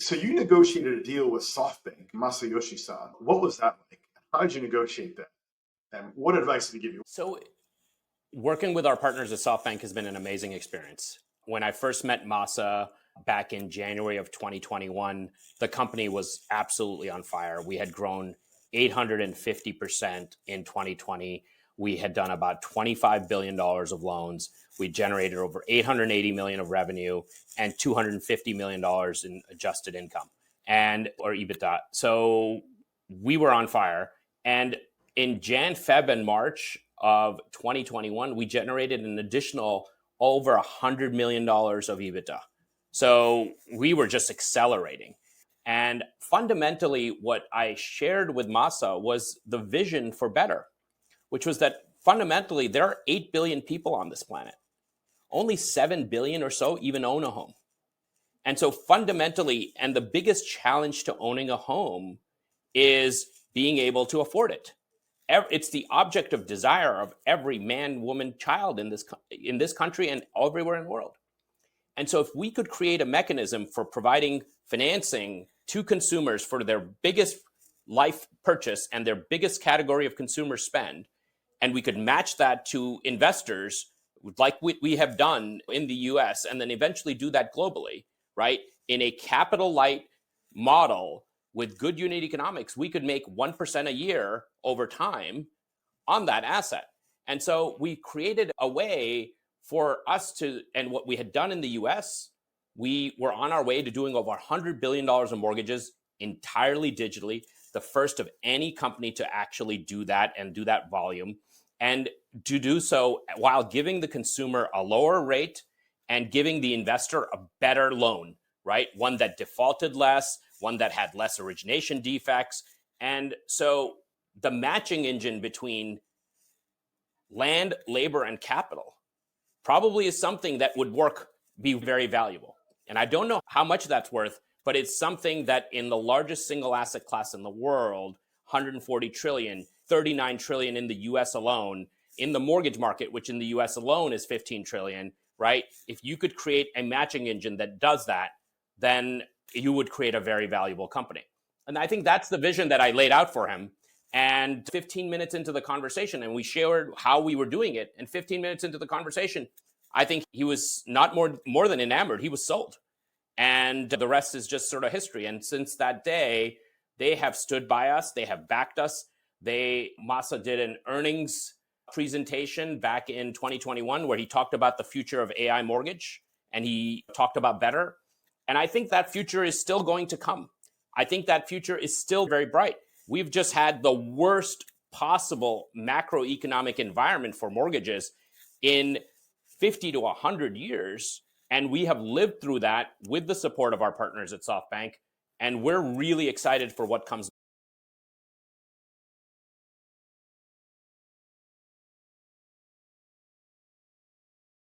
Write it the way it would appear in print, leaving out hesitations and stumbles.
So you negotiated a deal with SoftBank, Masayoshi Son. What was that like? How did you negotiate that? And what advice did he give you? So working with our partners at SoftBank has been an amazing experience. When I first met Masa back in January of 2021, the company was absolutely on fire. We had grown 850% in 2020. We had done about $25 billion of loans. We generated over 880 million of revenue and $250 million in adjusted income or EBITDA. So we were on fire. And in Jan, Feb, and March of 2021, we generated an additional over $100 million of EBITDA. So we were just accelerating. And fundamentally, what I shared with Masa was the vision for Better, which was that fundamentally there are 8 billion people on this planet. Only 7 billion or so even own a home. And so fundamentally, and the biggest challenge to owning a home is being able to afford it. It's the object of desire of every man, woman, child in this country and everywhere in the world. And so if we could create a mechanism for providing financing to consumers for their biggest life purchase and their biggest category of consumer spend, and we could match that to investors like we have done in the US, and then eventually do that globally, right? In a capital light model with good unit economics, we could make 1% a year over time on that asset. And so we created a way for us to, and what we had done in the US, we were on our way to doing over $100 billion in mortgages entirely digitally, the first of any company to actually do that and do that volume, and to do so while giving the consumer a lower rate and giving the investor a better loan, right? One that defaulted less, one that had less origination defects. And so the matching engine between land, labor, and capital probably is something that would be very valuable. And I don't know how much that's worth, but it's something that in the largest single asset class in the world, 140 trillion, 39 trillion in the US alone, in the mortgage market, which in the US alone is 15 trillion, right? If you could create a matching engine that does that, then you would create a very valuable company. And I think that's the vision that I laid out for him. And 15 minutes into the conversation, and we shared how we were doing it. And 15 minutes into the conversation, I think he was not more than enamored. He was sold. And the rest is just sort of history. And since that day, they have stood by us. They have backed us. Masa did an earnings presentation back in 2021 where he talked about the future of AI mortgage, and he talked about Better. And I think that future is still going to come. I think that future is still very bright. We've just had the worst possible macroeconomic environment for mortgages in 50 to 100 years. And we have lived through that with the support of our partners at SoftBank. And we're really excited for what comes